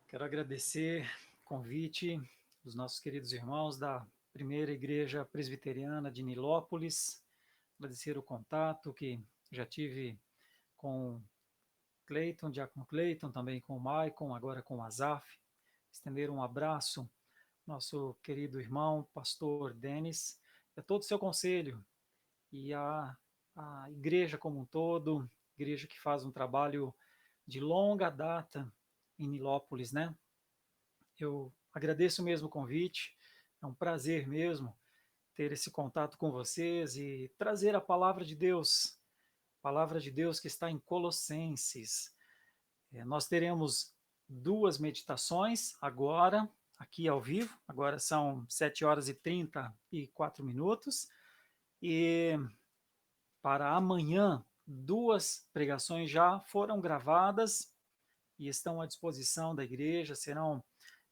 Quero agradecer o convite dos nossos queridos irmãos da Primeira Igreja Presbiteriana de Nilópolis, agradecer o contato que já tive com Cleiton, Diácono Cleiton, também com o Maicon, agora com o Azaf, estender um abraço ao nosso querido irmão, pastor Denis, e a todo o seu conselho, e a igreja como um todo, igreja que faz um trabalho de longa data em Nilópolis, né? Eu agradeço mesmo o convite, é um prazer mesmo ter esse contato com vocês e trazer a palavra de Deus que está em Colossenses. Nós teremos duas meditações agora, aqui ao vivo, agora são 7 horas e 34 minutos, e para amanhã, duas pregações já foram gravadas e estão à disposição da igreja, serão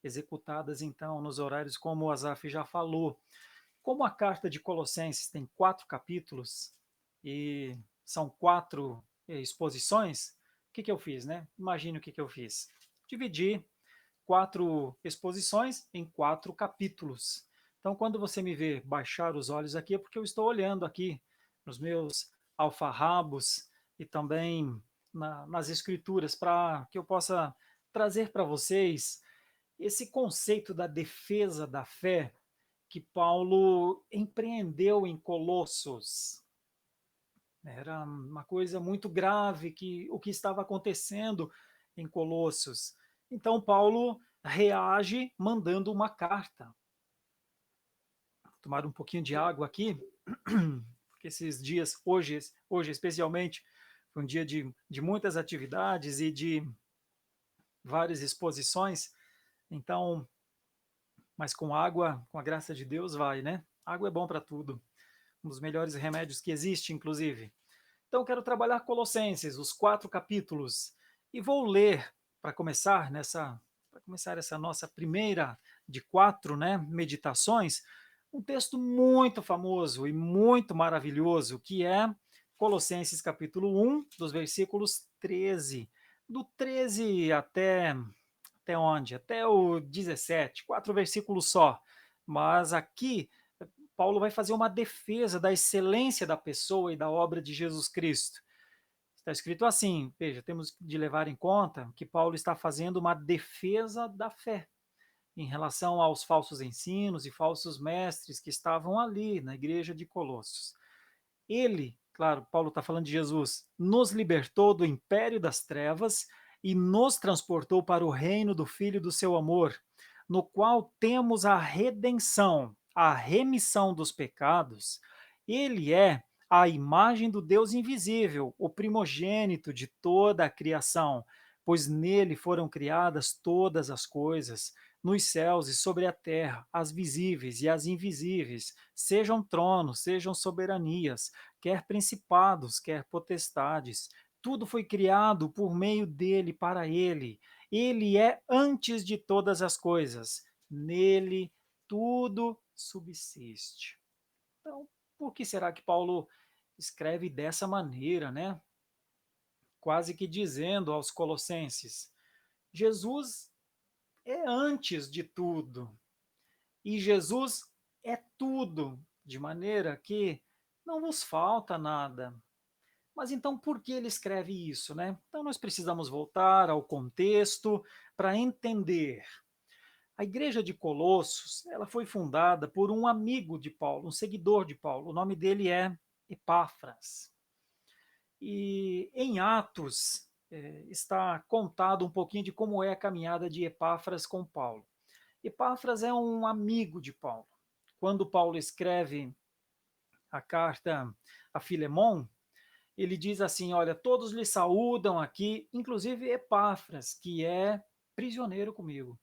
executadas então nos horários como o Azaf já falou. Como a carta de Colossenses tem 4 capítulos e são 4 exposições, o que eu fiz, né? Imagine o que eu fiz. Dividi 4 exposições em 4 capítulos. Então, quando você me vê baixar os olhos aqui, é porque eu estou olhando aqui nos meus alfarrabos e também nas escrituras, para que eu possa trazer para vocês esse conceito da defesa da fé que Paulo empreendeu em Colossos. Era uma coisa muito grave o que estava acontecendo em Colossos. Então Paulo reage mandando uma carta. Vou tomar um pouquinho de água aqui, porque esses dias, hoje especialmente, foi um dia de muitas atividades e de várias exposições. Então, mas com água, com a graça de Deus, vai, né? Água é bom para tudo. Um dos melhores remédios que existe, inclusive. Então, quero trabalhar Colossenses, os 4 capítulos, e vou ler, para começar essa nossa primeira de 4, né, meditações, um texto muito famoso e muito maravilhoso, que é Colossenses capítulo 1, dos versículos 13. Do 13 até onde? Até o 17, 4 versículos só. Mas aqui Paulo vai fazer uma defesa da excelência da pessoa e da obra de Jesus Cristo. Está escrito assim, veja, temos de levar em conta que Paulo está fazendo uma defesa da fé em relação aos falsos ensinos e falsos mestres que estavam ali na igreja de Colossos. Ele, claro, Paulo está falando de Jesus, nos libertou do império das trevas e nos transportou para o reino do Filho do seu amor, no qual temos a redenção, a remissão dos pecados. Ele é a imagem do Deus invisível, o primogênito de toda a criação, pois nele foram criadas todas as coisas, nos céus e sobre a terra, as visíveis e as invisíveis, sejam tronos, sejam soberanias, quer principados, quer potestades. Tudo foi criado por meio dele, para ele. Ele é antes de todas as coisas. Nele tudo subsiste. Então, por que será que Paulo escreve dessa maneira, né? Quase que dizendo aos colossenses: Jesus é antes de tudo. E Jesus é tudo, de maneira que não vos falta nada. Mas então por que ele escreve isso, né? Então nós precisamos voltar ao contexto para entender. A igreja de Colossos, ela foi fundada por um amigo de Paulo, um seguidor de Paulo. O nome dele é Epáfras. E em Atos está contado um pouquinho de como é a caminhada de Epáfras com Paulo. Epáfras é um amigo de Paulo. Quando Paulo escreve a carta a Filemon, ele diz assim: olha, todos lhe saúdam aqui, inclusive Epáfras, que é prisioneiro comigo.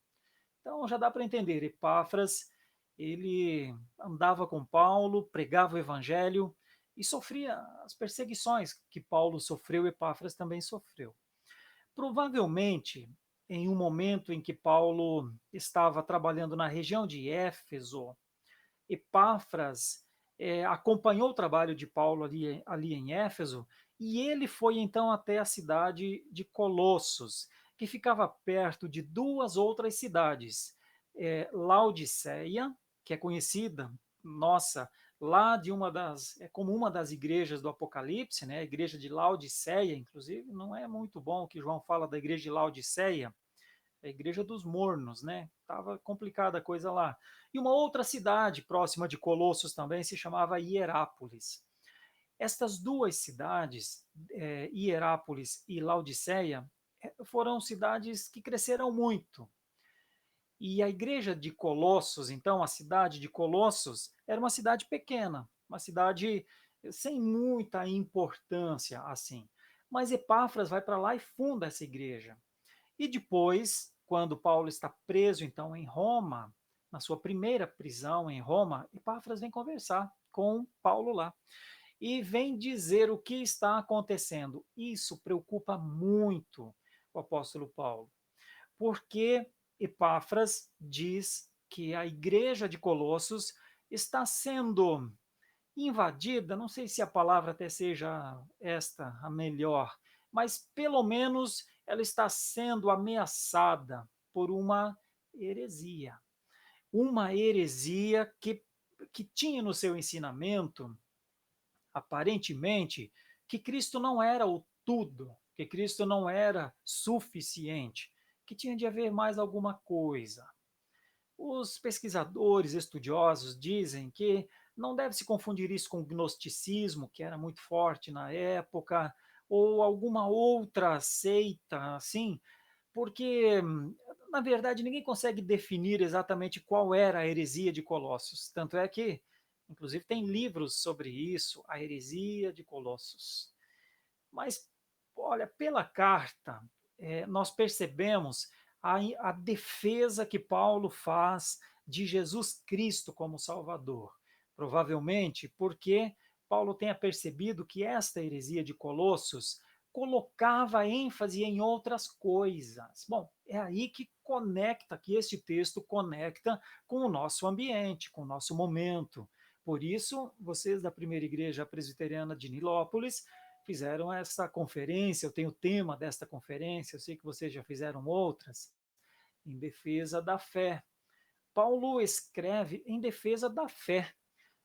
Então já dá para entender, Epáfras, ele andava com Paulo, pregava o evangelho e sofria as perseguições que Paulo sofreu, Epáfras também sofreu. Provavelmente, em um momento em que Paulo estava trabalhando na região de Éfeso, Epáfras acompanhou o trabalho de Paulo ali em Éfeso e ele foi então até a cidade de Colossos. que ficava perto de duas outras cidades, Laodiceia, que é conhecida, nossa, lá de como uma das igrejas do Apocalipse, né? A igreja de Laodiceia, inclusive, não é muito bom que João fala da igreja de Laodiceia, é a igreja dos mornos, né? Estava complicada a coisa lá. E uma outra cidade próxima de Colossos também se chamava Hierápolis. Estas duas cidades, Hierápolis e Laodiceia, foram cidades que cresceram muito. E a igreja de Colossos, então, a cidade de Colossos, era uma cidade pequena, uma cidade sem muita importância assim. Mas Epáfras vai para lá e funda essa igreja. E depois, quando Paulo está preso, então, em Roma, na sua primeira prisão em Roma, Epáfras vem conversar com Paulo lá e vem dizer o que está acontecendo. Isso preocupa muito o apóstolo Paulo, porque Epáfras diz que a igreja de Colossos está sendo invadida, não sei se a palavra até seja esta a melhor, mas pelo menos ela está sendo ameaçada por uma heresia que tinha no seu ensinamento, aparentemente, que Cristo não era o tudo, que Cristo não era suficiente, que tinha de haver mais alguma coisa. Os pesquisadores estudiosos dizem que não deve se confundir isso com o gnosticismo, que era muito forte na época, ou alguma outra seita, assim, porque, na verdade, ninguém consegue definir exatamente qual era a heresia de Colossos. Tanto é que, inclusive, tem livros sobre isso, a heresia de Colossos. Mas, olha, pela carta, nós percebemos a defesa que Paulo faz de Jesus Cristo como Salvador. Provavelmente porque Paulo tenha percebido que esta heresia de Colossos colocava ênfase em outras coisas. Bom, é aí que este texto conecta com o nosso ambiente, com o nosso momento. Por isso, vocês da primeira igreja presbiteriana de Nilópolis fizeram essa conferência, eu tenho o tema desta conferência, eu sei que vocês já fizeram outras, em defesa da fé. Paulo escreve em defesa da fé.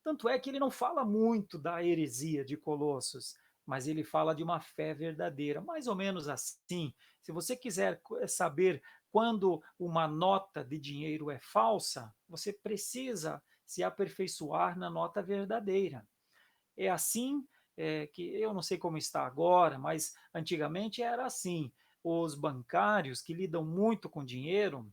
Tanto é que ele não fala muito da heresia de Colossos, mas ele fala de uma fé verdadeira, mais ou menos assim. Se você quiser saber quando uma nota de dinheiro é falsa, você precisa se aperfeiçoar na nota verdadeira. É assim que eu não sei como está agora, mas antigamente era assim. Os bancários que lidam muito com dinheiro,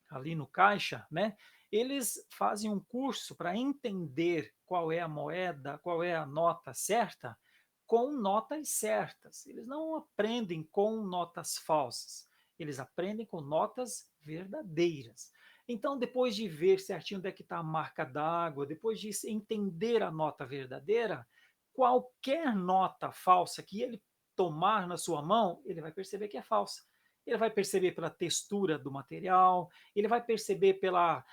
ali no caixa, né? Eles fazem um curso para entender qual é a moeda, qual é a nota certa, com notas certas. Eles não aprendem com notas falsas, eles aprendem com notas verdadeiras. Então, depois de ver certinho onde é que está a marca d'água, depois de entender a nota verdadeira, qualquer nota falsa que ele tomar na sua mão, ele vai perceber que é falsa. Ele vai perceber pela textura do material, ele vai perceber pela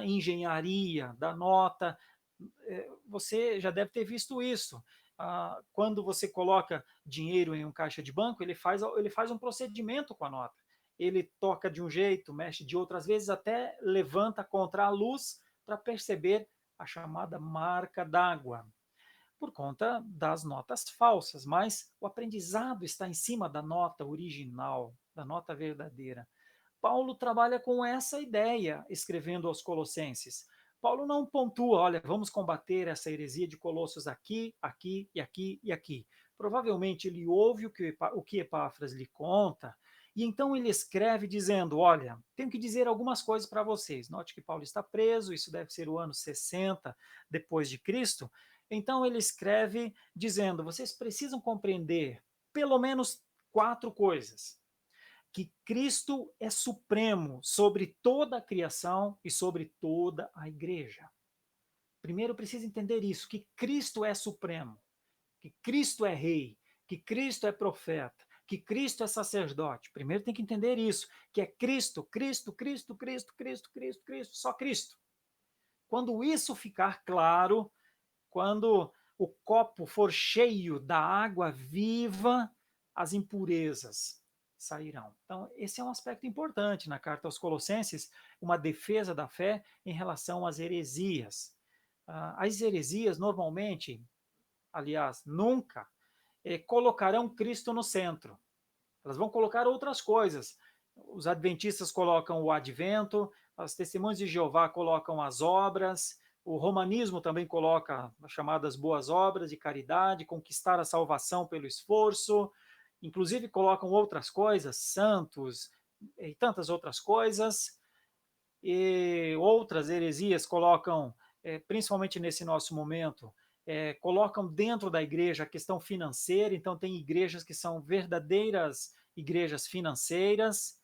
engenharia da nota. Você já deve ter visto isso. Quando você coloca dinheiro em um caixa de banco, ele faz um procedimento com a nota. Ele toca de um jeito, mexe de outro, às vezes até levanta contra a luz para perceber a chamada marca d'água, por conta das notas falsas, mas o aprendizado está em cima da nota original, da nota verdadeira. Paulo trabalha com essa ideia, escrevendo aos Colossenses. Paulo não pontua, olha, vamos combater essa heresia de Colossos aqui, aqui e aqui e aqui. Provavelmente ele ouve o que Epáfras lhe conta, e então ele escreve dizendo, olha, tenho que dizer algumas coisas para vocês. Note que Paulo está preso, isso deve ser o ano 60 depois de Cristo. Então ele escreve dizendo, vocês precisam compreender pelo menos 4 coisas: que Cristo é supremo sobre toda a criação e sobre toda a igreja. Primeiro precisa entender isso, que Cristo é supremo, que Cristo é rei, que Cristo é profeta, que Cristo é sacerdote. Primeiro tem que entender isso, que é Cristo, Cristo, Cristo, Cristo, Cristo, Cristo, Cristo, só Cristo. Quando isso ficar claro, quando o copo for cheio da água viva, as impurezas sairão. Então, esse é um aspecto importante na carta aos Colossenses, uma defesa da fé em relação às heresias. As heresias, normalmente, aliás, nunca, colocarão Cristo no centro. Elas vão colocar outras coisas. Os adventistas colocam o advento, as testemunhas de Jeová colocam as obras, o romanismo também coloca as chamadas boas obras de caridade, conquistar a salvação pelo esforço, inclusive colocam outras coisas, santos e tantas outras coisas, e outras heresias colocam, principalmente nesse nosso momento, colocam dentro da igreja a questão financeira, então tem igrejas que são verdadeiras igrejas financeiras,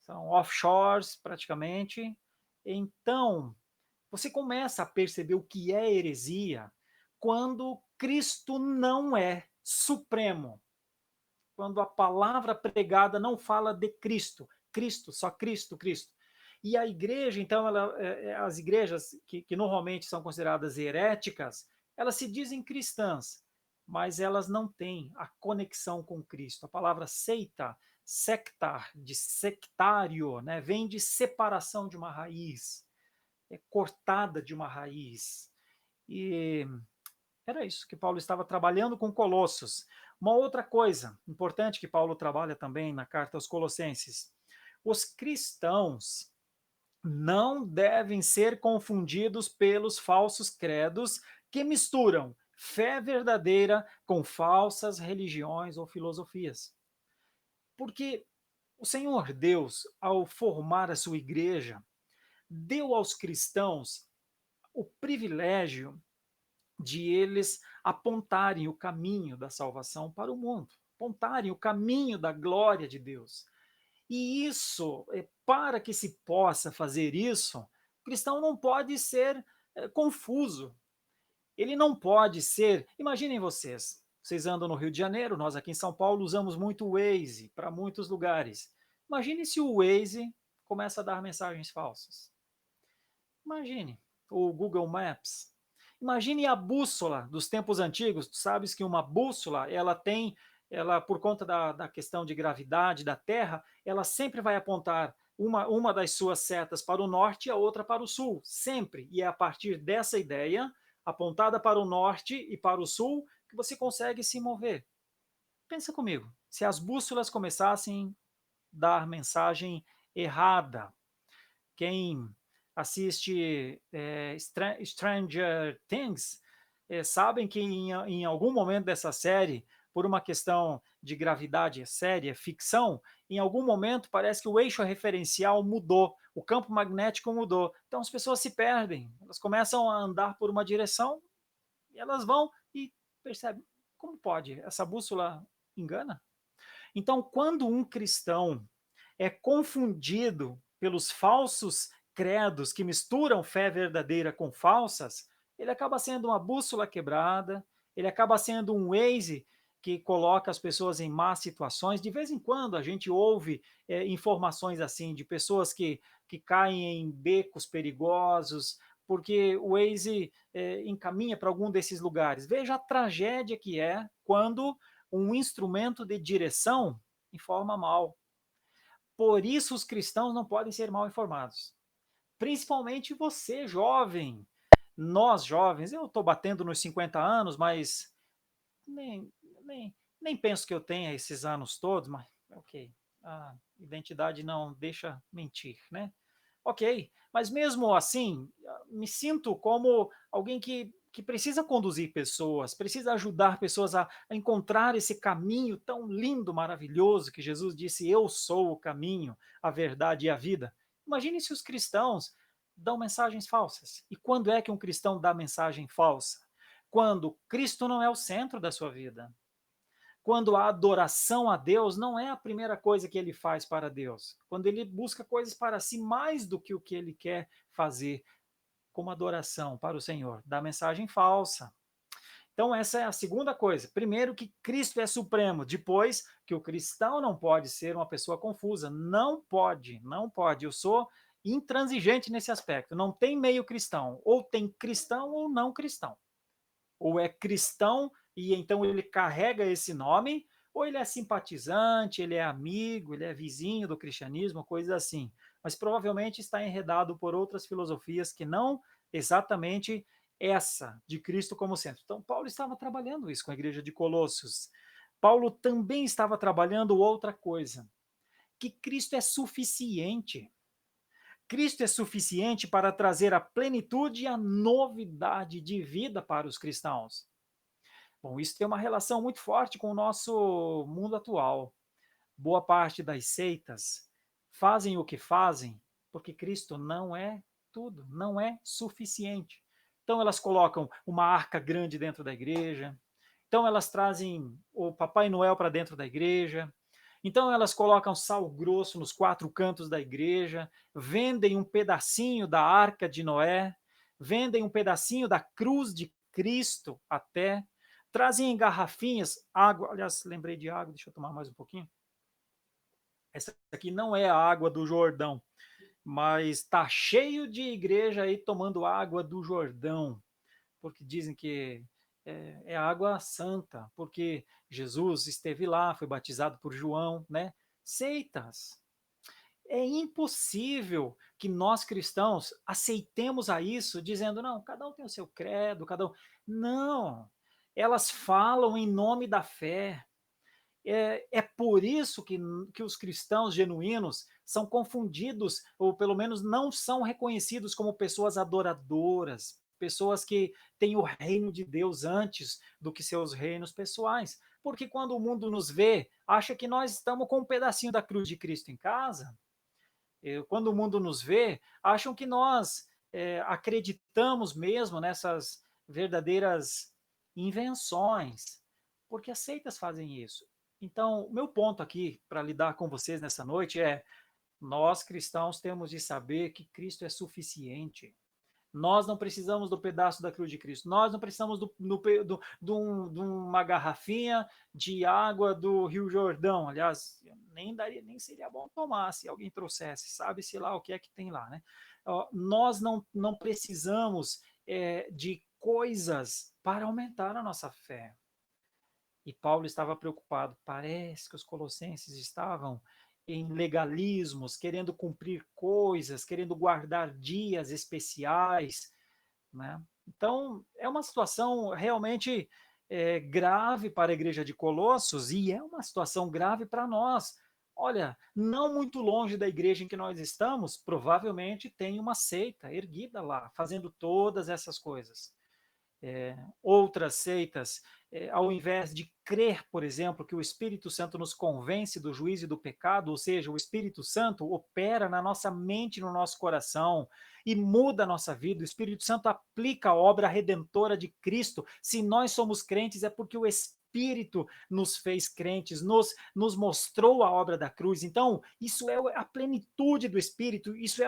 são offshores praticamente. Então, você começa a perceber o que é heresia quando Cristo não é supremo, quando a palavra pregada não fala de Cristo, Cristo, só Cristo, Cristo. E a igreja, então, as igrejas que normalmente são consideradas heréticas, elas se dizem cristãs, mas elas não têm a conexão com Cristo. A palavra seita, sectar, de sectário, né, vem de separação de uma raiz, é cortada de uma raiz. E era isso que Paulo estava trabalhando com Colossos. Uma outra coisa importante que Paulo trabalha também na carta aos Colossenses: os cristãos não devem ser confundidos pelos falsos credos que misturam fé verdadeira com falsas religiões ou filosofias. Porque o Senhor Deus, ao formar a sua igreja, deu aos cristãos o privilégio de eles apontarem o caminho da salvação para o mundo, apontarem o caminho da glória de Deus. E isso, para que se possa fazer isso, o cristão não pode ser confuso. Ele não pode ser. Imaginem vocês andam no Rio de Janeiro, nós aqui em São Paulo usamos muito o Waze para muitos lugares. Imagine se o Waze começa a dar mensagens falsas. Imagine o Google Maps. Imagine a bússola dos tempos antigos. Tu sabes que uma bússola, ela por conta da questão de gravidade da Terra, ela sempre vai apontar uma das suas setas para o norte e a outra para o sul, sempre. E é a partir dessa ideia, apontada para o norte e para o sul, que você consegue se mover. Pensa comigo, se as bússolas começassem a dar mensagem errada, quem assiste Stranger Things sabem que em algum momento dessa série, por uma questão de gravidade séria, ficção, em algum momento parece que o eixo referencial mudou, o campo magnético mudou. Então as pessoas se perdem, elas começam a andar por uma direção e elas vão e percebem, como pode? Essa bússola engana? Então, quando um cristão é confundido pelos falsos credos que misturam fé verdadeira com falsas, ele acaba sendo uma bússola quebrada, ele acaba sendo um Waze que coloca as pessoas em más situações. De vez em quando a gente ouve informações assim de pessoas que caem em becos perigosos, porque o Waze encaminha para algum desses lugares. Veja a tragédia que é quando um instrumento de direção informa mal. Por isso os cristãos não podem ser mal informados. Principalmente você, jovem. Nós, jovens, eu estou batendo nos 50 anos, mas nem, nem penso que eu tenha esses anos todos, mas ok. A identidade não deixa mentir, né? Ok, mas mesmo assim, me sinto como alguém que precisa conduzir pessoas, precisa ajudar pessoas a encontrar esse caminho tão lindo, maravilhoso, que Jesus disse: Eu sou o caminho, a verdade e a vida. Imagine se os cristãos dão mensagens falsas. E quando é que um cristão dá mensagem falsa? Quando Cristo não é o centro da sua vida, quando a adoração a Deus não é a primeira coisa que ele faz para Deus, quando ele busca coisas para si mais do que o que ele quer fazer como adoração para o Senhor, da mensagem falsa. Então, essa é a segunda coisa. Primeiro, que Cristo é supremo. Depois, que o cristão não pode ser uma pessoa confusa. Não pode, não pode. Eu sou intransigente nesse aspecto. Não tem meio cristão. Ou tem cristão ou não cristão. Ou é cristão e então ele carrega esse nome, Ou ele é simpatizante, ele é amigo, ele é vizinho do cristianismo, coisas assim. Mas provavelmente está enredado por outras filosofias que não exatamente essa de Cristo como centro. Então, Paulo estava trabalhando isso com a igreja de Colossos. Paulo também estava trabalhando outra coisa, que Cristo é suficiente. Cristo é suficiente para trazer a plenitude e a novidade de vida para os cristãos. Bom, isso tem uma relação muito forte com o nosso mundo atual. Boa parte das seitas fazem o que fazem porque Cristo não é tudo, não é suficiente. Então elas colocam uma arca grande dentro da igreja, então elas trazem o Papai Noel para dentro da igreja, então elas colocam sal grosso nos quatro cantos da igreja, vendem um pedacinho da arca de Noé, vendem um pedacinho da cruz de Cristo até, trazem em garrafinhas água. Aliás, lembrei de água, deixa eu tomar mais um pouquinho. Essa aqui não é a água do Jordão, mas está cheio de igreja aí tomando água do Jordão, porque dizem que é água santa, porque Jesus esteve lá, foi batizado por João, né? Seitas. É impossível que nós cristãos aceitemos a isso dizendo, não, cada um tem o seu credo, cada um. Não, elas falam em nome da fé. É por isso que os cristãos genuínos são confundidos, ou pelo menos não são reconhecidos como pessoas adoradoras, pessoas que têm o reino de Deus antes do que seus reinos pessoais. Porque quando o mundo nos vê, acha que nós estamos com um pedacinho da cruz de Cristo em casa. Quando o mundo nos vê, acham que nós acreditamos mesmo nessas verdadeiras invenções, porque as seitas fazem isso. Então, o meu ponto aqui para lidar com vocês nessa noite é: nós cristãos temos de saber que Cristo é suficiente. Nós não precisamos do pedaço da cruz de Cristo. Nós não precisamos de uma garrafinha de água do Rio Jordão. Aliás, nem seria bom tomar se alguém trouxesse. Sabe-se lá o que é que tem lá, né? Nós não precisamos de coisas para aumentar a nossa fé. E Paulo estava preocupado. Parece que os colossenses estavam em legalismos, querendo cumprir coisas, querendo guardar dias especiais, né? Então, é uma situação realmente grave para a igreja de Colossos e é uma situação grave para nós. Olha, não muito longe da igreja em que nós estamos, provavelmente tem uma seita erguida lá, fazendo todas essas coisas. Outras seitas, ao invés de crer, por exemplo, que o Espírito Santo nos convence do juízo e do pecado, ou seja, o Espírito Santo opera na nossa mente, no nosso coração e muda a nossa vida. O Espírito Santo aplica a obra redentora de Cristo. Se nós somos crentes, é porque o Espírito nos fez crentes, nos mostrou a obra da cruz. Então, isso é a plenitude do Espírito, isso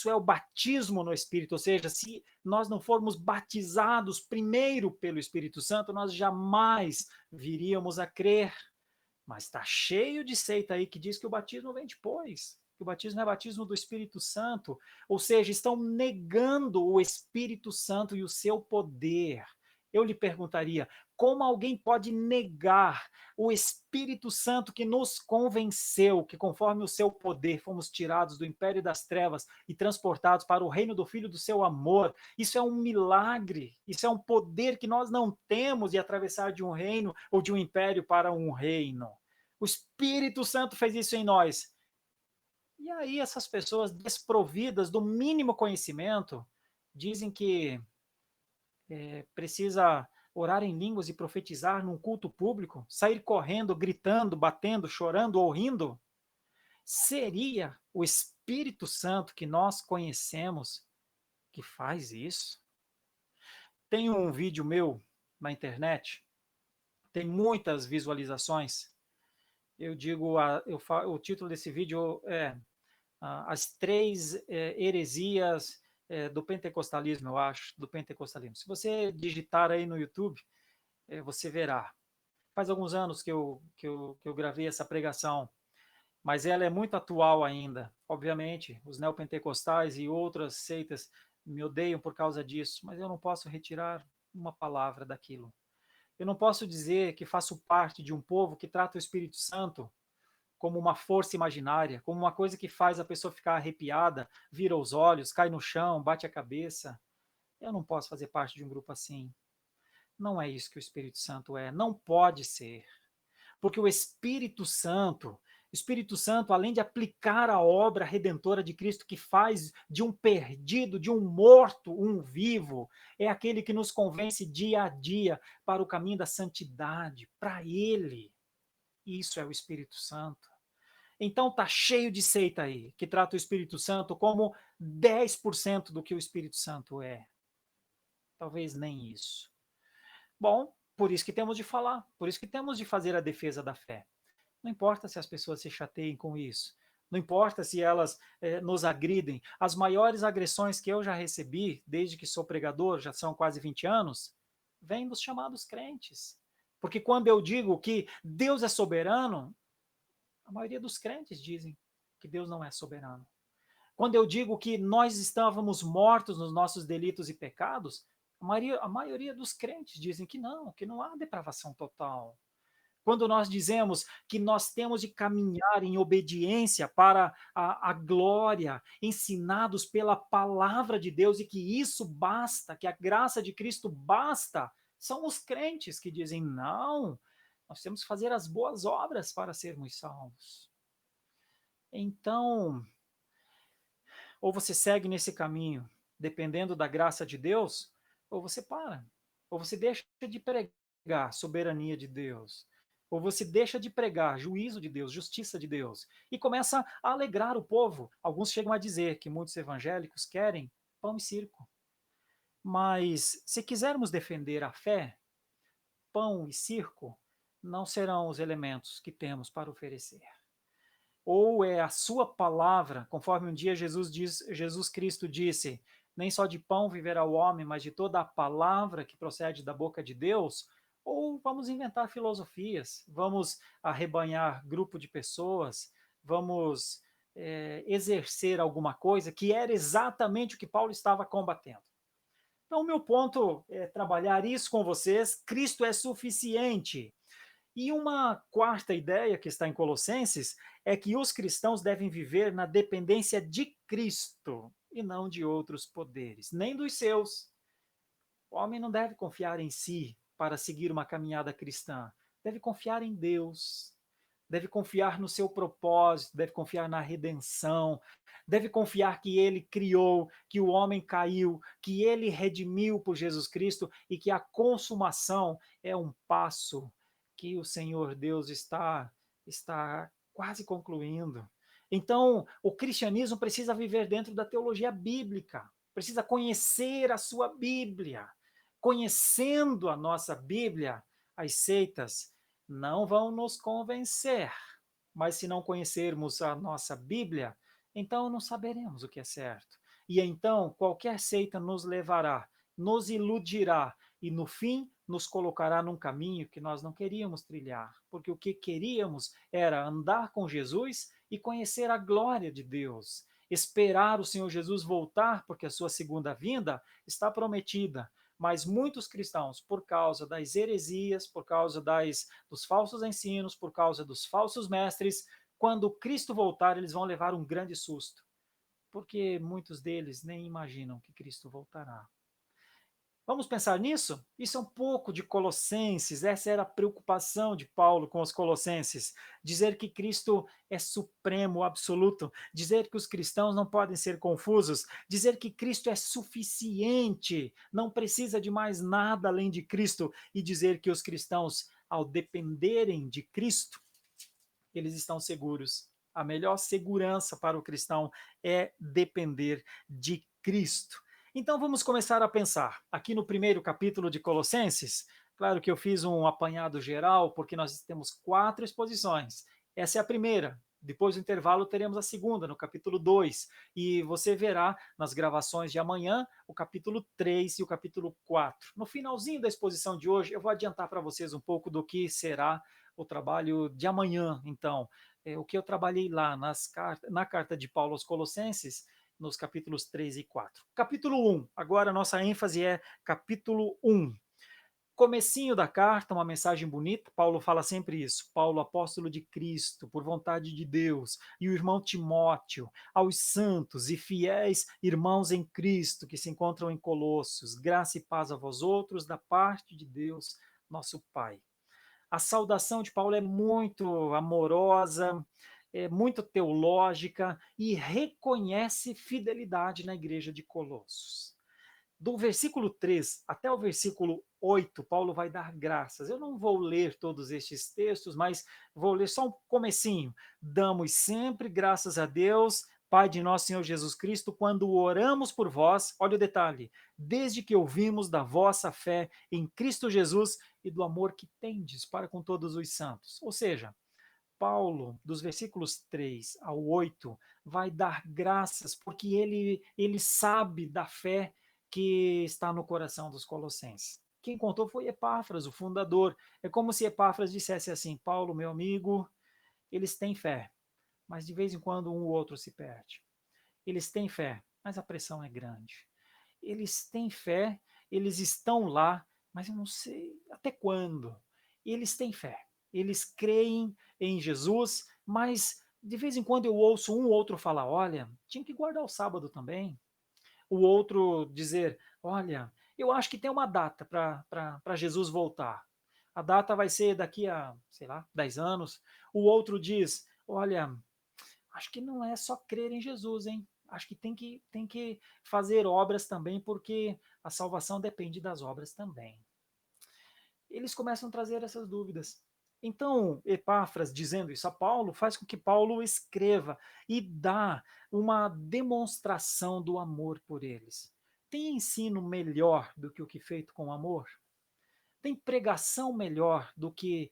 é o batismo no Espírito. Ou seja, se nós não formos batizados primeiro pelo Espírito Santo, nós jamais viríamos a crer. Mas está cheio de seita aí que diz que o batismo vem depois, que o batismo é batismo do Espírito Santo. Ou seja, estão negando o Espírito Santo e o seu poder. Eu lhe perguntaria, como alguém pode negar o Espírito Santo que nos convenceu que, conforme o seu poder, fomos tirados do império das trevas e transportados para o reino do Filho do seu amor? Isso é um milagre, isso é um poder que nós não temos de atravessar de um reino ou de um império para um reino. O Espírito Santo fez isso em nós. E aí essas pessoas desprovidas do mínimo conhecimento dizem que precisa orar em línguas e profetizar num culto público, sair correndo, gritando, batendo, chorando ou rindo? Seria o Espírito Santo que nós conhecemos que faz isso? Tem um vídeo meu na internet, tem muitas visualizações. Eu digo, o título desse vídeo é As Três Heresias do Pentecostalismo, eu acho, do Pentecostalismo. Se você digitar aí no YouTube, você verá. Faz alguns anos que eu gravei essa pregação, mas ela é muito atual ainda. Obviamente, os neopentecostais e outras seitas me odeiam por causa disso, mas eu não posso retirar uma palavra daquilo. Eu não posso dizer que faço parte de um povo que trata o Espírito Santo como uma força imaginária, como uma coisa que faz a pessoa ficar arrepiada, vira os olhos, cai no chão, bate a cabeça. Eu não posso fazer parte de um grupo assim. Não é isso que o Espírito Santo é, não pode ser. Porque o Espírito Santo, além de aplicar a obra redentora de Cristo, que faz de um perdido, de um morto, um vivo, é aquele que nos convence dia a dia para o caminho da santidade, para Ele. Isso é o Espírito Santo. Então tá cheio de seita aí, que trata o Espírito Santo como 10% do que o Espírito Santo é. Talvez nem isso. Bom, por isso que temos de falar, por isso que temos de fazer a defesa da fé. Não importa se as pessoas se chateiem com isso. Não importa se elas nos agridem. As maiores agressões que eu já recebi, desde que sou pregador, já são quase 20 anos, vêm dos chamados crentes. Porque quando eu digo que Deus é soberano, a maioria dos crentes dizem que Deus não é soberano. Quando eu digo que nós estávamos mortos nos nossos delitos e pecados, a maioria dos crentes dizem que não há depravação total. Quando nós dizemos que nós temos de caminhar em obediência para a glória, ensinados pela palavra de Deus e que isso basta, que a graça de Cristo basta, são os crentes que dizem: não, nós temos que fazer as boas obras para sermos salvos. Então, ou você segue nesse caminho, dependendo da graça de Deus, ou você para, ou você deixa de pregar soberania de Deus, ou você deixa de pregar juízo de Deus, justiça de Deus, e começa a alegrar o povo. Alguns chegam a dizer que muitos evangélicos querem pão e circo. Mas se quisermos defender a fé, pão e circo não serão os elementos que temos para oferecer. Ou é a sua palavra, conforme um dia Jesus Cristo disse: nem só de pão viverá o homem, mas de toda a palavra que procede da boca de Deus. Ou vamos inventar filosofias, vamos arrebanhar grupo de pessoas, vamos exercer alguma coisa que era exatamente o que Paulo estava combatendo. Então, o meu ponto é trabalhar isso com vocês. Cristo é suficiente. E uma quarta ideia que está em Colossenses é que os cristãos devem viver na dependência de Cristo e não de outros poderes, nem dos seus. O homem não deve confiar em si para seguir uma caminhada cristã, deve confiar em Deus, deve confiar no seu propósito, deve confiar na redenção, deve confiar que ele criou, que o homem caiu, que ele redimiu por Jesus Cristo e que a consumação é um passo que o Senhor Deus está quase concluindo. Então, o cristianismo precisa viver dentro da teologia bíblica, precisa conhecer a sua Bíblia. Conhecendo a nossa Bíblia, as seitas não vão nos convencer. Mas se não conhecermos a nossa Bíblia, então não saberemos o que é certo. E então qualquer seita nos levará, nos iludirá e no fim nos colocará num caminho que nós não queríamos trilhar, porque o que queríamos era andar com Jesus e conhecer a glória de Deus, esperar o Senhor Jesus voltar, porque a sua segunda vinda está prometida. Mas muitos cristãos, por causa das heresias, por causa dos falsos ensinos, por causa dos falsos mestres, quando Cristo voltar, eles vão levar um grande susto, porque muitos deles nem imaginam que Cristo voltará. Vamos pensar nisso? Isso é um pouco de Colossenses, essa era a preocupação de Paulo com os Colossenses, dizer que Cristo é supremo, absoluto, dizer que os cristãos não podem ser confusos, dizer que Cristo é suficiente, não precisa de mais nada além de Cristo, e dizer que os cristãos, ao dependerem de Cristo, eles estão seguros. A melhor segurança para o cristão é depender de Cristo. Então vamos começar a pensar. Aqui no primeiro capítulo de Colossenses, claro que eu fiz um apanhado geral, porque nós temos 4 exposições. Essa é a primeira. Depois do intervalo teremos a segunda, no capítulo 2. E você verá nas gravações de amanhã o capítulo 3 e o capítulo 4. No finalzinho da exposição de hoje, eu vou adiantar para vocês um pouco do que será o trabalho de amanhã, então. O que eu trabalhei lá na carta de Paulo aos Colossenses, nos capítulos 3 e 4. Capítulo 1, agora a nossa ênfase é capítulo 1. Comecinho da carta, uma mensagem bonita, Paulo fala sempre isso. Paulo, apóstolo de Cristo, por vontade de Deus, e o irmão Timóteo, aos santos e fiéis irmãos em Cristo que se encontram em Colossos, graça e paz a vós outros, da parte de Deus, nosso Pai. A saudação de Paulo é muito amorosa, é muito teológica e reconhece fidelidade na igreja de Colossos. Do versículo 3 até o versículo 8, Paulo vai dar graças. Eu não vou ler todos estes textos, mas vou ler só um comecinho. Damos sempre graças a Deus, Pai de nosso Senhor Jesus Cristo, quando oramos por vós, olha o detalhe, desde que ouvimos da vossa fé em Cristo Jesus e do amor que tendes para com todos os santos. Ou seja, Paulo, dos versículos 3 ao 8, vai dar graças porque ele sabe da fé que está no coração dos colossenses. Quem contou foi Epáfras, o fundador. É como se Epáfras dissesse assim: Paulo, meu amigo, eles têm fé, mas de vez em quando um ou outro se perde. Eles têm fé, mas a pressão é grande. Eles têm fé, eles estão lá, mas eu não sei até quando. Eles têm fé, eles creem em Jesus, mas de vez em quando eu ouço um ou outro falar: olha, tinha que guardar o sábado também. O outro dizer: olha, eu acho que tem uma data para Jesus voltar. A data vai ser daqui a, sei lá, 10 anos. O outro diz: olha, acho que não é só crer em Jesus, hein? Acho que tem que fazer obras também, porque a salvação depende das obras também. Eles começam a trazer essas dúvidas. Então, Epáfras, dizendo isso a Paulo, faz com que Paulo escreva e dá uma demonstração do amor por eles. Tem ensino melhor do que o que é feito com amor? Tem pregação melhor do que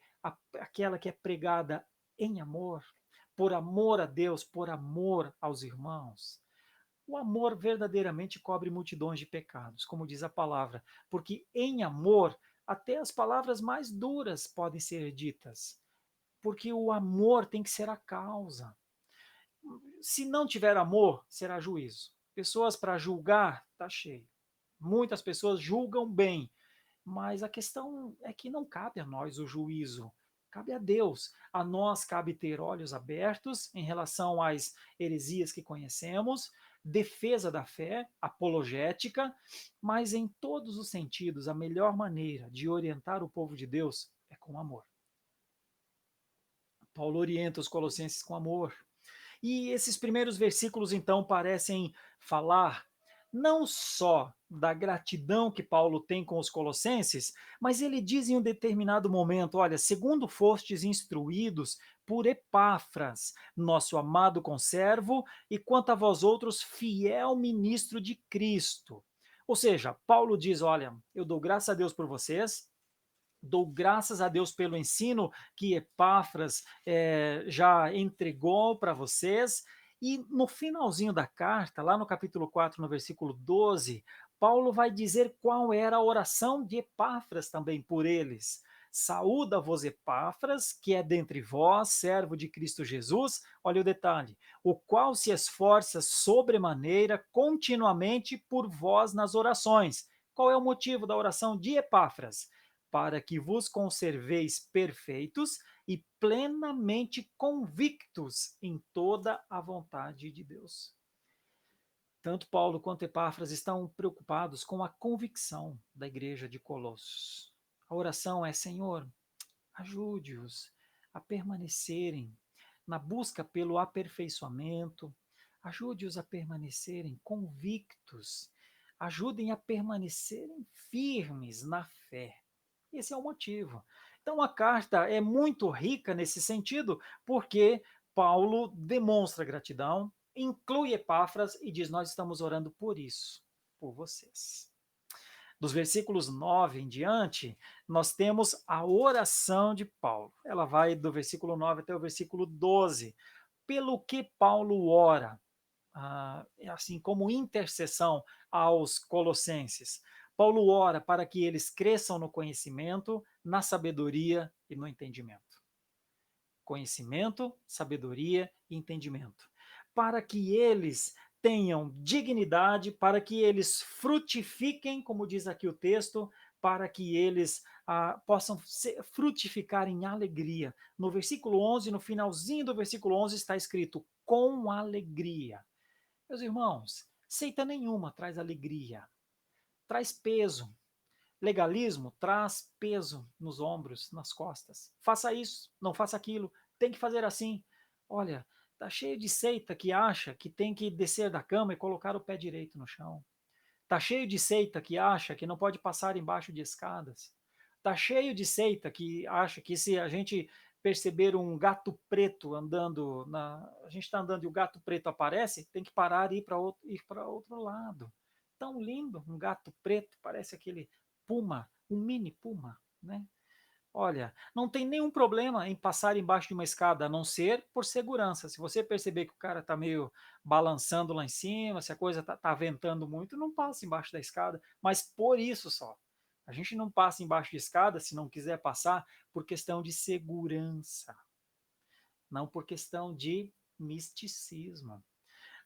aquela que é pregada em amor? Por amor a Deus, por amor aos irmãos? O amor verdadeiramente cobre multidões de pecados, como diz a palavra, porque em amor até as palavras mais duras podem ser ditas, porque o amor tem que ser a causa. Se não tiver amor, será juízo. Pessoas para julgar, está cheio. Muitas pessoas julgam bem, mas a questão é que não cabe a nós o juízo, cabe a Deus. A nós cabe ter olhos abertos em relação às heresias que conhecemos, defesa da fé, apologética, mas em todos os sentidos, a melhor maneira de orientar o povo de Deus é com amor. Paulo orienta os colossenses com amor. E esses primeiros versículos, então, parecem falar não só da gratidão que Paulo tem com os colossenses, mas ele diz em um determinado momento: olha, segundo fostes instruídos por Epáfras, nosso amado conservo, e quanto a vós outros, fiel ministro de Cristo. Ou seja, Paulo diz: olha, eu dou graças a Deus por vocês, dou graças a Deus pelo ensino que Epáfras já entregou para vocês. E no finalzinho da carta, lá no capítulo 4, no versículo 12, Paulo vai dizer qual era a oração de Epáfras também por eles. Saúda-vos Epáfras, que é dentre vós, servo de Cristo Jesus, olha o detalhe, o qual se esforça sobremaneira continuamente por vós nas orações. Qual é o motivo da oração de Epáfras? Para que vos conserveis perfeitos e plenamente convictos em toda a vontade de Deus. Tanto Paulo quanto Epáfras estão preocupados com a convicção da igreja de Colossos. A oração é: Senhor, ajude-os a permanecerem na busca pelo aperfeiçoamento, ajude-os a permanecerem convictos, ajudem a permanecerem firmes na fé. Esse é o motivo. Então a carta é muito rica nesse sentido, porque Paulo demonstra gratidão, inclui Epáfras e diz: nós estamos orando por isso, por vocês. Dos versículos 9 em diante, nós temos a oração de Paulo. Ela vai do versículo 9 até o versículo 12. Pelo que Paulo ora, assim como intercessão aos colossenses. Paulo ora para que eles cresçam no conhecimento, na sabedoria e no entendimento. Conhecimento, sabedoria e entendimento. Para que eles tenham dignidade, para que eles frutifiquem, como diz aqui o texto, para que eles possam frutificar em alegria. No versículo 11, no finalzinho do versículo 11, está escrito: com alegria. Meus irmãos, seita nenhuma traz alegria, traz peso. Legalismo traz peso nos ombros, nas costas. Faça isso, não faça aquilo, tem que fazer assim. Olha, tá cheio de seita que acha que tem que descer da cama e colocar o pé direito no chão. Tá cheio de seita que acha que não pode passar embaixo de escadas. Tá cheio de seita que acha que se a gente perceber um gato preto andando a gente está andando e o gato preto aparece, tem que parar e ir para outro lado. Tão lindo, um gato preto, parece aquele puma, um mini puma, né? Olha, não tem nenhum problema em passar embaixo de uma escada, a não ser por segurança. Se você perceber que o cara está meio balançando lá em cima, se a coisa tá ventando muito, não passa embaixo da escada. Mas por isso só. A gente não passa embaixo de escada, se não quiser passar, por questão de segurança, não por questão de misticismo.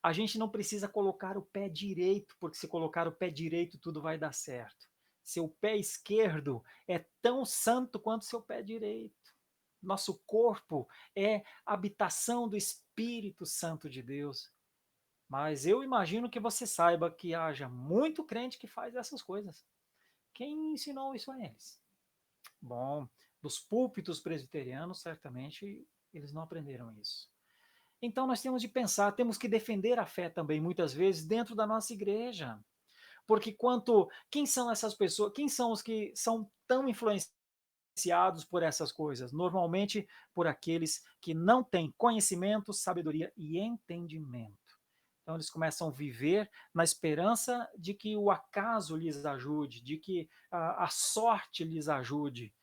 A gente não precisa colocar o pé direito, porque se colocar o pé direito tudo vai dar certo. Seu pé esquerdo é tão santo quanto seu pé direito. Nosso corpo é habitação do Espírito Santo de Deus. Mas eu imagino que você saiba que haja muito crente que faz essas coisas. Quem ensinou isso a eles? Bom, dos púlpitos presbiterianos, certamente eles não aprenderam isso. Então nós temos de pensar, temos que defender a fé também, muitas vezes, dentro da nossa igreja. Porque quem são essas pessoas, quem são os que são tão influenciados por essas coisas? Normalmente por aqueles que não têm conhecimento, sabedoria e entendimento. Então eles começam a viver na esperança de que o acaso lhes ajude, de que a sorte lhes ajude.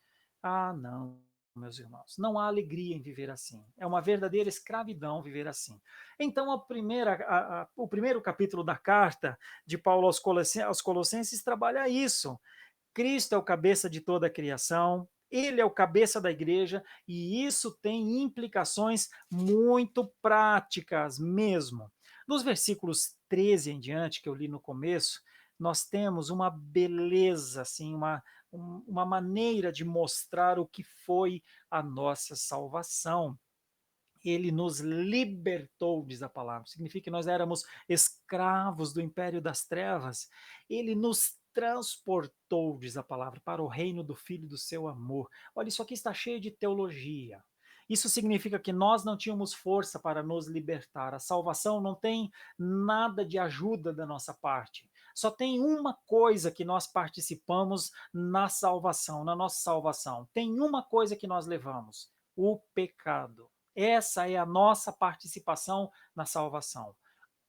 Ah, não, meus irmãos, não há alegria em viver assim. É uma verdadeira escravidão viver assim. Então, o primeiro capítulo da carta de Paulo aos Colossenses trabalha isso. Cristo é o cabeça de toda a criação, ele é o cabeça da igreja, e isso tem implicações muito práticas mesmo. Nos versículos 13 em diante, que eu li no começo, nós temos uma beleza, assim, uma maneira de mostrar o que foi a nossa salvação. Ele nos libertou, diz a palavra. Significa que nós éramos escravos do império das trevas. Ele nos transportou, diz a palavra, para o reino do Filho do seu amor. Olha, isso aqui está cheio de teologia. Isso significa que nós não tínhamos força para nos libertar. A salvação não tem nada de ajuda da nossa parte. Só tem uma coisa que nós participamos na salvação, na nossa salvação. Tem uma coisa que nós levamos: o pecado. Essa é a nossa participação na salvação.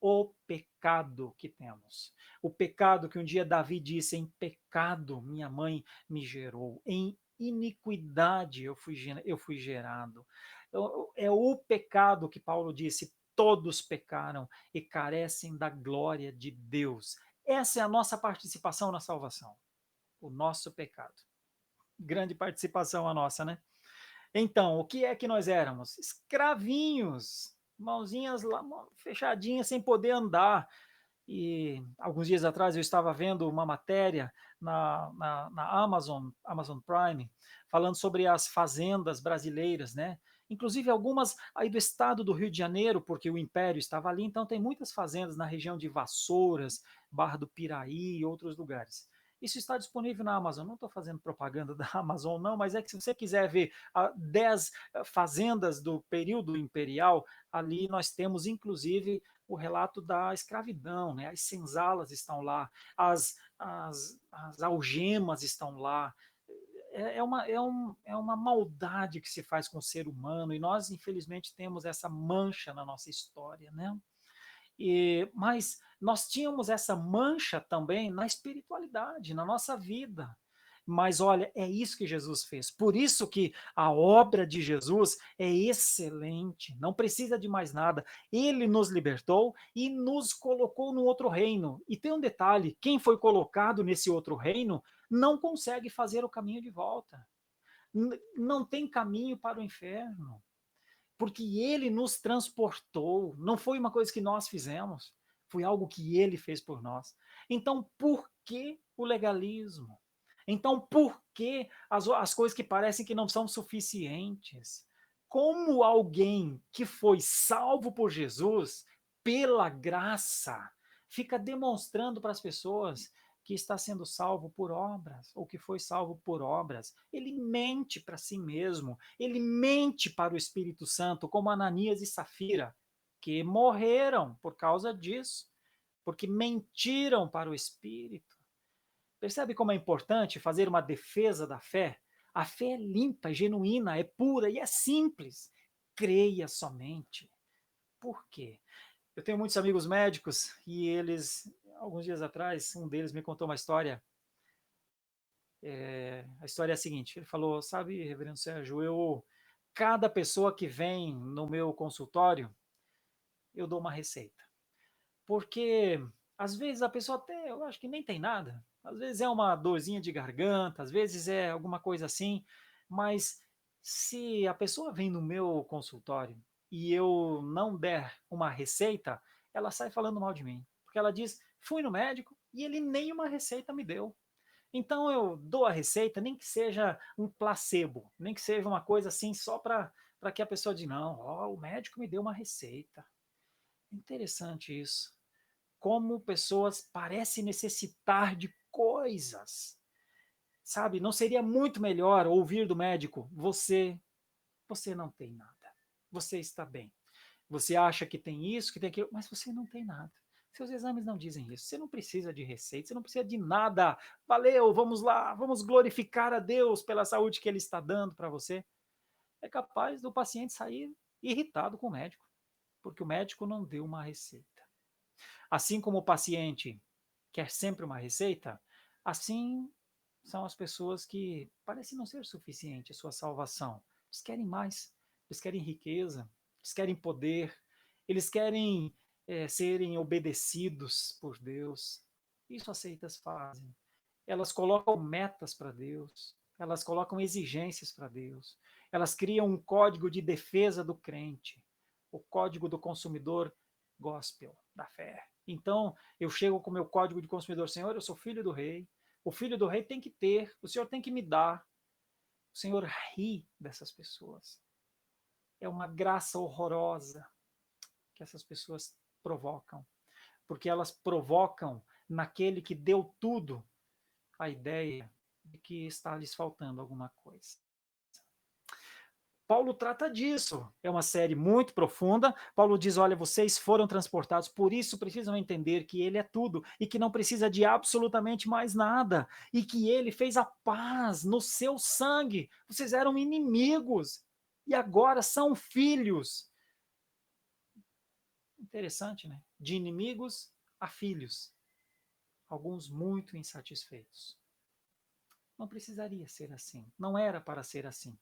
O pecado que temos. O pecado que um dia Davi disse: em pecado minha mãe me gerou, em iniquidade eu fui gerado. É o pecado que Paulo disse: todos pecaram e carecem da glória de Deus. Essa é a nossa participação na salvação. O nosso pecado. Grande participação a nossa, né? Então, o que é que nós éramos? Escravinhos, mãozinhas lá, fechadinhas, sem poder andar. E alguns dias atrás eu estava vendo uma matéria na Amazon Prime, falando sobre as fazendas brasileiras, né? Inclusive algumas aí do estado do Rio de Janeiro, porque o Império estava ali, então tem muitas fazendas na região de Vassouras, Barra do Piraí e outros lugares. Isso está disponível na Amazon. Não estou fazendo propaganda da Amazon, não, mas é que se você quiser ver 10 fazendas do período imperial, ali nós temos inclusive o relato da escravidão, né? As senzalas estão lá, as algemas estão lá. É uma maldade que se faz com o ser humano, e nós, infelizmente, temos essa mancha na nossa história, né? Mas nós tínhamos essa mancha também na espiritualidade, na nossa vida. Mas olha, é isso que Jesus fez. Por isso que a obra de Jesus é excelente, não precisa de mais nada. Ele nos libertou e nos colocou no outro reino. E tem um detalhe: quem foi colocado nesse outro reino não consegue fazer o caminho de volta. Não tem caminho para o inferno, porque ele nos transportou, não foi uma coisa que nós fizemos, foi algo que ele fez por nós. Então, por que o legalismo? Então, por que as coisas que parecem que não são suficientes? Como alguém que foi salvo por Jesus, pela graça, fica demonstrando para as pessoas que está sendo salvo por obras, ou que foi salvo por obras? Ele mente para si mesmo, ele mente para o Espírito Santo, como Ananias e Safira, que morreram por causa disso, porque mentiram para o Espírito. Percebe como é importante fazer uma defesa da fé? A fé é limpa, é genuína, é pura e é simples. Creia somente. Por quê? Eu tenho muitos amigos médicos e eles, alguns dias atrás, um deles me contou uma história. A história é a seguinte: ele falou, sabe, Reverendo Sérgio, cada pessoa que vem no meu consultório, eu dou uma receita. Porque às vezes a pessoa até, eu acho que nem tem nada. Às vezes é uma dorzinha de garganta, às vezes é alguma coisa assim, mas se a pessoa vem no meu consultório e eu não der uma receita, ela sai falando mal de mim. Porque ela diz, fui no médico e ele nem uma receita me deu. Então eu dou a receita, nem que seja um placebo, nem que seja uma coisa assim só para que a pessoa diga, não, ó, o médico me deu uma receita. Interessante isso, como pessoas parecem necessitar de coisas. Sabe, não seria muito melhor ouvir do médico: você não tem nada. Você está bem. Você acha que tem isso, que tem aquilo, mas você não tem nada. Seus exames não dizem isso. Você não precisa de receita, você não precisa de nada. Valeu, vamos lá, vamos glorificar a Deus pela saúde que Ele está dando para você. É capaz do paciente sair irritado com o médico, porque o médico não deu uma receita. Assim como o paciente quer sempre uma receita, assim são as pessoas que parecem não ser suficiente a sua salvação. Eles querem mais, eles querem riqueza, eles querem poder, eles querem serem obedecidos por Deus. Isso as seitas fazem. Elas colocam metas para Deus, elas colocam exigências para Deus, elas criam um código de defesa do crente, o código do consumidor gospel, da fé. Então, eu chego com o meu código de consumidor: Senhor, eu sou filho do rei, o filho do rei tem que ter, o Senhor tem que me dar. O Senhor ri dessas pessoas. É uma graça horrorosa que essas pessoas provocam, porque elas provocam naquele que deu tudo a ideia de que está lhes faltando alguma coisa. Paulo trata disso. É uma série muito profunda. Paulo diz: olha, vocês foram transportados, por isso precisam entender que ele é tudo e que não precisa de absolutamente mais nada. E que ele fez a paz no seu sangue. Vocês eram inimigos e agora são filhos. Interessante, né? De inimigos a filhos. Alguns muito insatisfeitos. Não precisaria ser assim. Não era para ser assim.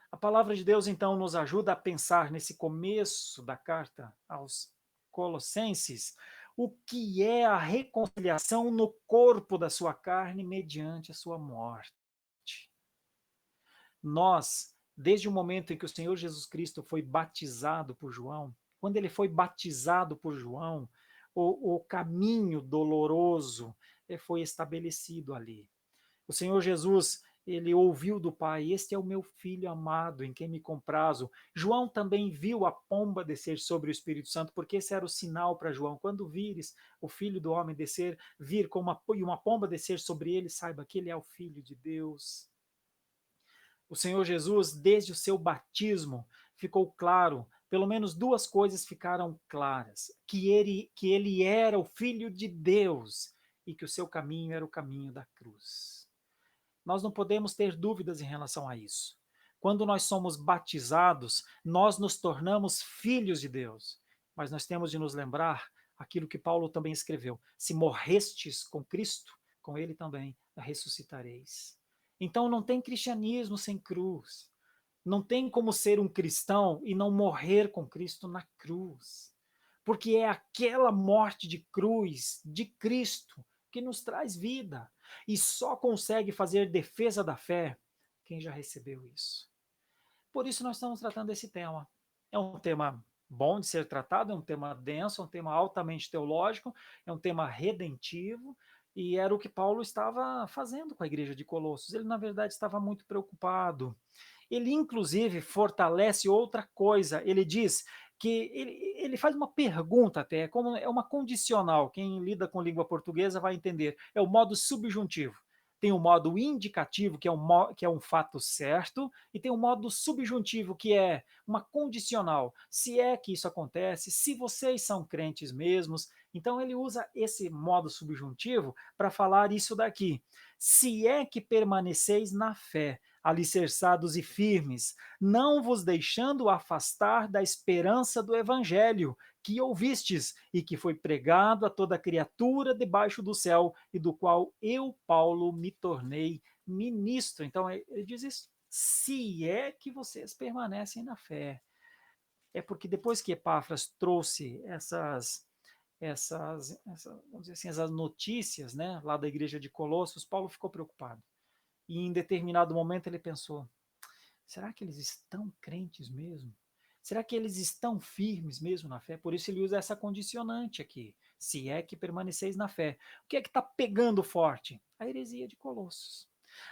A palavra de Deus, então, nos ajuda a pensar nesse começo da carta aos Colossenses o que é a reconciliação no corpo da sua carne mediante a sua morte. Nós, desde o momento em que o Senhor Jesus Cristo foi batizado por João, quando ele foi batizado por João, o caminho doloroso foi estabelecido ali. O Senhor Jesus, ele ouviu do Pai: este é o meu filho amado, em quem me comprazo. João também viu a pomba descer sobre o Espírito Santo, porque esse era o sinal para João: quando vires o Filho do Homem descer, vir com uma pomba descer sobre ele, saiba que ele é o Filho de Deus. O Senhor Jesus, desde o seu batismo, ficou claro, pelo menos duas coisas ficaram claras: que ele era o Filho de Deus e que o seu caminho era o caminho da cruz. Nós não podemos ter dúvidas em relação a isso. Quando nós somos batizados, nós nos tornamos filhos de Deus. Mas nós temos de nos lembrar aquilo que Paulo também escreveu: se morrestes com Cristo, com ele também ressuscitareis. Então não tem cristianismo sem cruz. Não tem como ser um cristão e não morrer com Cristo na cruz. Porque é aquela morte de cruz de Cristo que nos traz vida. E só consegue fazer defesa da fé quem já recebeu isso. Por isso nós estamos tratando esse tema. É um tema bom de ser tratado, é um tema denso, é um tema altamente teológico, é um tema redentivo E era o que Paulo estava fazendo com a igreja de Colossos. Ele, na verdade, estava muito preocupado. Ele, inclusive, fortalece outra coisa. Ele diz que ele faz uma pergunta até, como é uma condicional. Quem lida com língua portuguesa vai entender. É o modo subjuntivo. Tem o modo indicativo, que é um fato certo, e tem o modo subjuntivo, que é uma condicional. Se é que isso acontece, se vocês são crentes mesmos. Então ele usa esse modo subjuntivo para falar isso daqui. Se é que permaneceis na fé, alicerçados e firmes, não vos deixando afastar da esperança do evangelho que ouvistes e que foi pregado a toda criatura debaixo do céu e do qual eu, Paulo, me tornei ministro. Então ele diz isso. Se é que vocês permanecem na fé. É porque depois que Epáfras trouxe vamos dizer assim, essas notícias, né, lá da igreja de Colossos, Paulo ficou preocupado. E em determinado momento ele pensou: será que eles estão crentes mesmo? Será que eles estão firmes mesmo na fé? Por isso ele usa essa condicionante aqui. Se é que permaneceis na fé. O que é que está pegando forte? A heresia de Colossos.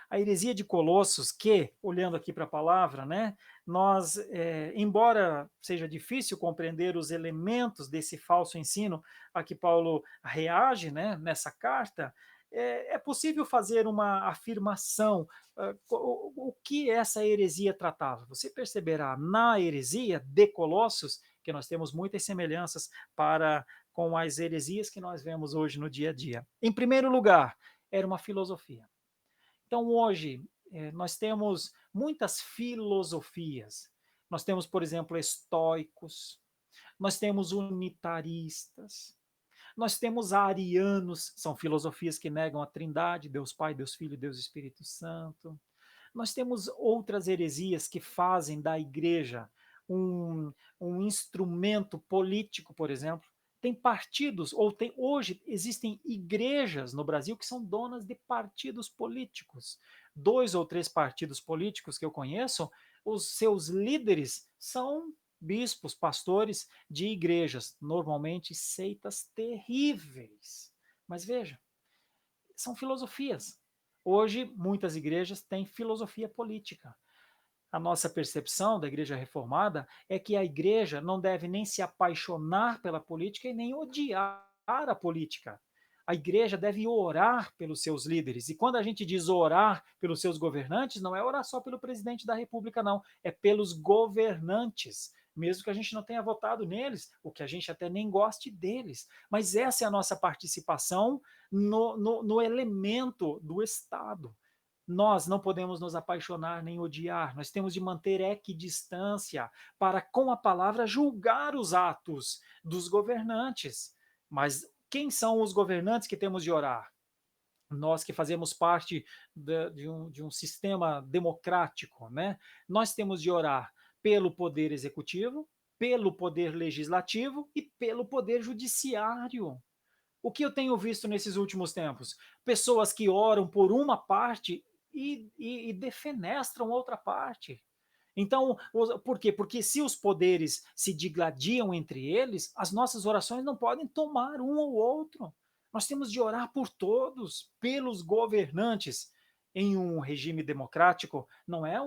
A heresia de Colossos, que, olhando aqui para a palavra, né, nós, embora seja difícil compreender os elementos desse falso ensino a que Paulo reage, né, nessa carta, é possível fazer uma afirmação. O que essa heresia tratava? Você perceberá na heresia de Colossos que nós temos muitas semelhanças com as heresias que nós vemos hoje no dia a dia. Em primeiro lugar, era uma filosofia. Então, hoje, nós temos muitas filosofias. Nós temos, por exemplo, estoicos, nós temos unitaristas, nós temos arianos, são filosofias que negam a trindade, Deus Pai, Deus Filho e Deus Espírito Santo. Nós temos outras heresias que fazem da igreja um, um instrumento político, por exemplo. Tem partidos, hoje existem igrejas no Brasil que são donas de partidos políticos. 2 ou 3 partidos políticos que eu conheço, os seus líderes são bispos, pastores de igrejas, normalmente seitas terríveis. Mas veja, são filosofias. Hoje, muitas igrejas têm filosofia política. A nossa percepção da igreja reformada é que a igreja não deve nem se apaixonar pela política e nem odiar a política. A igreja deve orar pelos seus líderes. E quando a gente diz orar pelos seus governantes, não é orar só pelo presidente da República, não. É pelos governantes. Mesmo que a gente não tenha votado neles, o que a gente até nem goste deles. Mas essa é a nossa participação no elemento do Estado. Nós não podemos nos apaixonar nem odiar, nós temos de manter equidistância para, com a palavra, julgar os atos dos governantes. Mas quem são os governantes que temos de orar? Nós que fazemos parte de um sistema democrático, né? Nós temos de orar pelo poder executivo, pelo poder legislativo e pelo poder judiciário. O que eu tenho visto nesses últimos tempos? Pessoas que oram por uma parte e defenestram outra parte. Então, por quê? Porque se os poderes se digladiam entre eles, as nossas orações não podem tomar um ou outro. Nós temos de orar por todos, pelos governantes. Em um regime democrático, não é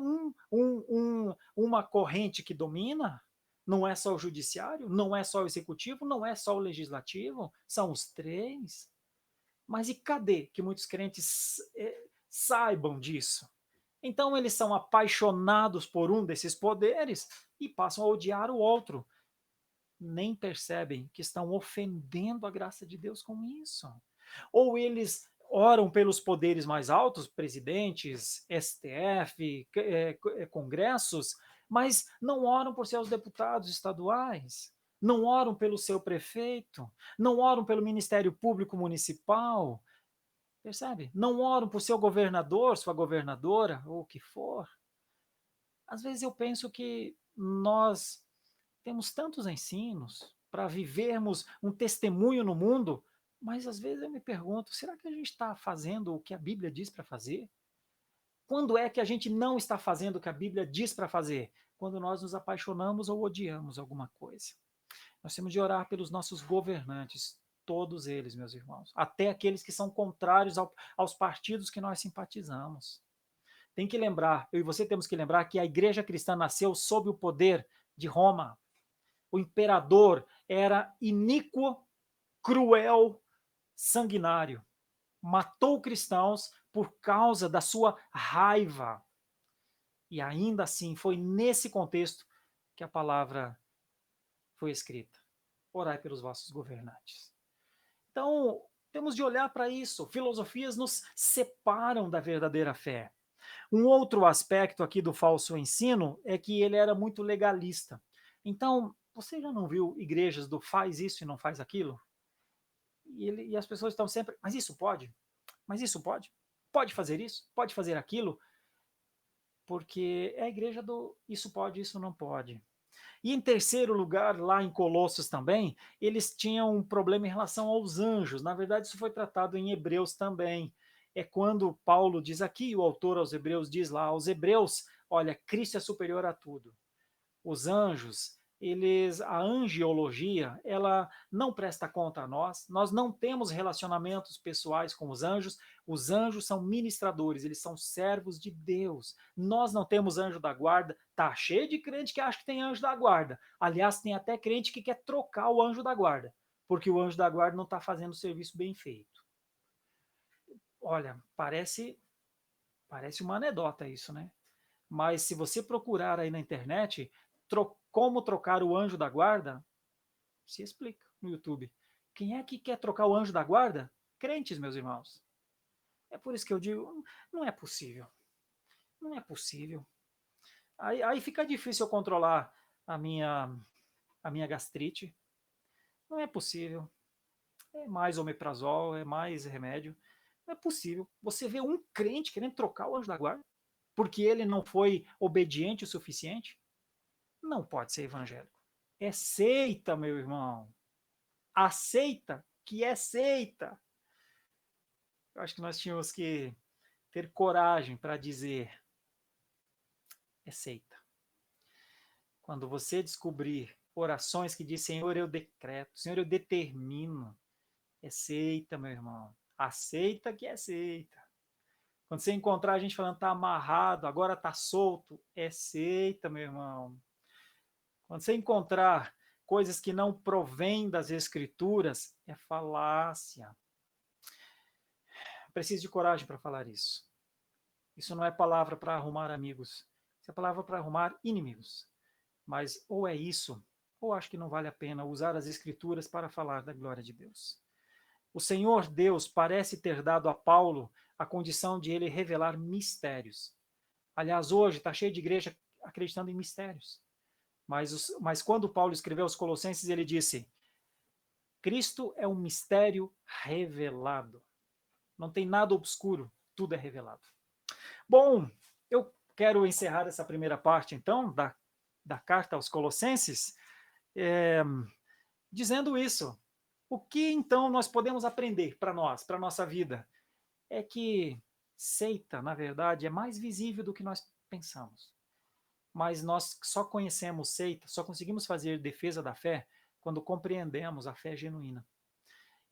uma corrente que domina, não é só o judiciário, não é só o executivo, não é só o legislativo, são os 3. Mas e cadê que muitos crentes saibam disso? Então eles são apaixonados por um desses poderes e passam a odiar o outro. Nem percebem que estão ofendendo a graça de Deus com isso. Ou eles oram pelos poderes mais altos, presidentes, STF, congressos, mas não oram por seus deputados estaduais, não oram pelo seu prefeito, não oram pelo Ministério Público Municipal, percebe? Não oram por seu governador, sua governadora, ou o que for. Às vezes eu penso que nós temos tantos ensinos para vivermos um testemunho no mundo, mas às vezes eu me pergunto, será que a gente está fazendo o que a Bíblia diz para fazer? Quando é que a gente não está fazendo o que a Bíblia diz para fazer? Quando nós nos apaixonamos ou odiamos alguma coisa. Nós temos de orar pelos nossos governantes. todos eles, meus irmãos, até aqueles que são contrários aos partidos que nós simpatizamos. Tem que lembrar, eu e você temos que lembrar que a igreja cristã nasceu sob o poder de Roma. O imperador era iníquo, cruel, sanguinário. Matou cristãos por causa da sua raiva. E ainda assim, foi nesse contexto que a palavra foi escrita. Orai pelos vossos governantes. Então, temos de olhar para isso. Filosofias nos separam da verdadeira fé. Um outro aspecto aqui do falso ensino é que ele era muito legalista. Então, você já não viu igrejas do faz isso e não faz aquilo? E as pessoas estão sempre, mas isso pode? Mas isso pode? Pode fazer isso? Pode fazer aquilo? Porque é a igreja do isso pode, isso não pode. E em terceiro lugar, lá em Colossos também, eles tinham um problema em relação aos anjos. Na verdade, isso foi tratado em Hebreus também. É quando Paulo diz aqui, o autor aos Hebreus diz lá aos Hebreus, olha, Cristo é superior a tudo. Os anjos, a angiologia, ela não presta conta a nós não temos relacionamentos pessoais com os anjos são ministradores, eles são servos de Deus. Nós não temos anjo da guarda, tá cheio de crente que acha que tem anjo da guarda. Aliás, tem até crente que quer trocar o anjo da guarda, porque o anjo da guarda não está fazendo o serviço bem feito. Olha, parece uma anedota isso, né? Mas se você procurar aí na internet como trocar o anjo da guarda, se explica no YouTube. Quem é que quer trocar o anjo da guarda? Crentes, meus irmãos. É por isso que eu digo, não é possível. Não é possível. Aí fica difícil eu controlar a minha gastrite. Não é possível. É mais omeprazol, é mais remédio. Não é possível. Você vê um crente querendo trocar o anjo da guarda porque ele não foi obediente o suficiente? Não pode ser evangélico. É seita, meu irmão. Aceita que é seita. Eu acho que nós tínhamos que ter coragem para dizer é seita. Quando você descobrir orações que diz Senhor, eu decreto, Senhor, eu determino, é seita, meu irmão. Aceita que é seita. Quando você encontrar a gente falando tá amarrado, agora tá solto, é seita, meu irmão. Quando você encontrar coisas que não provêm das escrituras, é falácia. Preciso de coragem para falar isso. Isso não é palavra para arrumar amigos. Isso é palavra para arrumar inimigos. Mas ou é isso, ou acho que não vale a pena usar as escrituras para falar da glória de Deus. O Senhor Deus parece ter dado a Paulo a condição de ele revelar mistérios. Aliás, hoje está cheio de igreja acreditando em mistérios. Mas quando Paulo escreveu aos Colossenses, ele disse: Cristo é um mistério revelado. Não tem nada obscuro, tudo é revelado. Bom, eu quero encerrar essa primeira parte, então, da carta aos Colossenses, dizendo isso. O que, então, nós podemos aprender para nós, para a nossa vida? É que seita, na verdade, é mais visível do que nós pensamos. Mas nós só conhecemos seita, só conseguimos fazer defesa da fé quando compreendemos a fé genuína.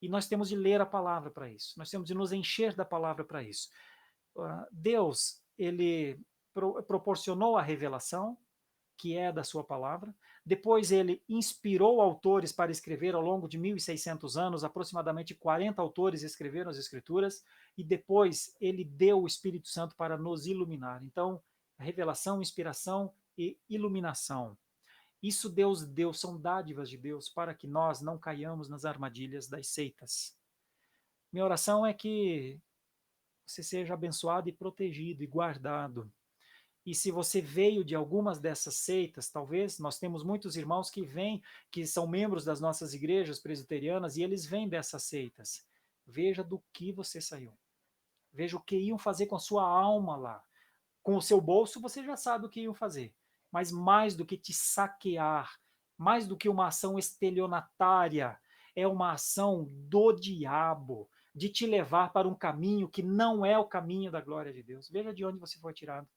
E nós temos de ler a palavra para isso. Nós temos de nos encher da palavra para isso. Deus, ele proporcionou a revelação, que é da sua palavra. Depois ele inspirou autores para escrever ao longo de 1.600 anos, aproximadamente 40 autores escreveram as escrituras, e depois ele deu o Espírito Santo para nos iluminar. Então, revelação, inspiração e iluminação. Isso Deus deu, são dádivas de Deus para que nós não caiamos nas armadilhas das seitas. Minha oração é que você seja abençoado e protegido e guardado. E se você veio de algumas dessas seitas, talvez, nós temos muitos irmãos que vêm, que são membros das nossas igrejas presbiterianas, e eles vêm dessas seitas. Veja do que você saiu. Veja o que iam fazer com a sua alma lá. Com o seu bolso, você já sabe o que iam fazer. Mas mais do que te saquear, mais do que uma ação estelionatária, é uma ação do diabo, de te levar para um caminho que não é o caminho da glória de Deus. Veja de onde você foi tirado.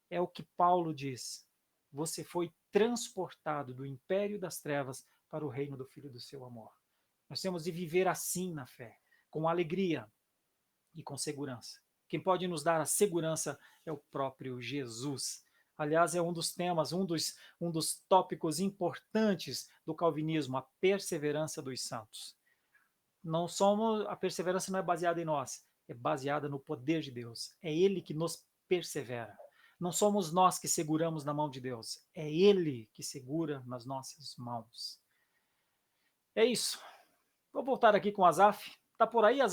É o que Paulo diz. Você foi transportado do império das trevas para o reino do Filho do seu amor. Nós temos de viver assim na fé, com alegria e com segurança. Quem pode nos dar a segurança é o próprio Jesus. Aliás, é um dos temas, um dos tópicos importantes do calvinismo, a perseverança dos santos. Não somos, a perseverança não é baseada em nós, é baseada no poder de Deus. É Ele que nos persevera. Não somos nós que seguramos na mão de Deus, é Ele que segura nas nossas mãos. É isso. Vou voltar aqui com o Asaf. Tá por aí, Asaf?